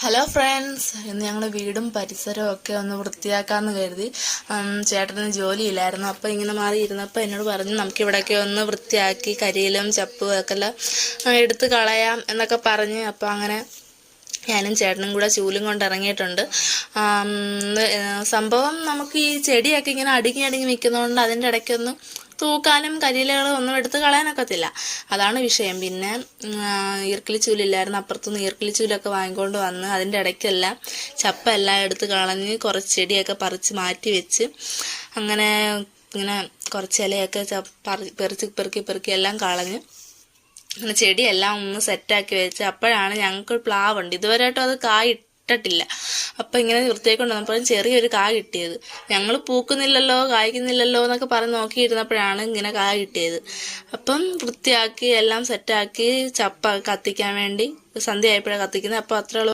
Hello friends, ഇന്ന് ഞങ്ങൾ വീടും പരിസരവും ഒക്കെ ഒന്ന് വൃത്തിയാക്കാമെന്ന് കരുതി. ചേട്ടന് ജോലിയില്ലായിരുന്നു. അപ്പോൾ ഇങ്ങനെ മാറിയിരുന്നപ്പോൾ എന്നോട് പറഞ്ഞു നമുക്കിവിടെയൊക്കെ ഒന്ന് വൃത്തിയാക്കി കരിയിലും ചപ്പും ഒക്കെ എല്ലാം എടുത്ത് കളയാം എന്നൊക്കെ പറഞ്ഞ്. അപ്പോൾ അങ്ങനെ ഞാനും ചേട്ടനും കൂടെ ചൂലും കൊണ്ട് ഇറങ്ങിയിട്ടുണ്ട്. സംഭവം നമുക്ക് ഈ ചെടിയൊക്കെ ഇങ്ങനെ അടുങ്ങി നിൽക്കുന്നതുകൊണ്ട് അതിൻ്റെ ഇടയ്ക്കൊന്നും തൂക്കാനും കരിയിലകളും ഒന്നും എടുത്ത് കളയാനൊക്കത്തില്ല. അതാണ് വിഷയം. പിന്നെ ഈർക്കിളിച്ചൂലില്ലായിരുന്നു. അപ്പുറത്തുനിന്ന് ഈർക്കിളിച്ചൂലൊക്കെ വാങ്ങിക്കൊണ്ട് വന്ന് അതിൻ്റെ ഇടയ്ക്കെല്ലാം ചപ്പെല്ലാം എടുത്ത് കളഞ്ഞ് കുറച്ച് ചെടിയൊക്കെ പറിച്ച് മാറ്റി വെച്ച് അങ്ങനെ ഇങ്ങനെ കുറച്ച് ഇലയൊക്കെ പെറുക്കി എല്ലാം കളഞ്ഞ് അങ്ങനെ ചെടിയെല്ലാം ഒന്ന് സെറ്റാക്കി വെച്ച് അപ്പോഴാണ് ഞങ്ങൾക്ക് പ്ലാവുണ്ട്. ഇതുവരെയായിട്ടും അത് കായ് ഇട്ടിട്ടില്ല. അപ്പം ഇങ്ങനെ വൃത്തിയാക്കി കൊണ്ടുവന്നപ്പോഴും ചെറിയൊരു കായ് കിട്ടിയത്. ഞങ്ങൾ പൂക്കുന്നില്ലല്ലോ കായ്ക്കുന്നില്ലല്ലോ എന്നൊക്കെ പറഞ്ഞ് നോക്കിയിരുന്നപ്പോഴാണ് ഇങ്ങനെ കായ് കിട്ടിയത്. അപ്പം വൃത്തിയാക്കി എല്ലാം സെറ്റാക്കി ചപ്പ കത്തിക്കാൻ വേണ്ടി സന്ധ്യ ആയപ്പോഴാണ് കത്തിക്കുന്നത്. അപ്പോൾ അത്രയുള്ള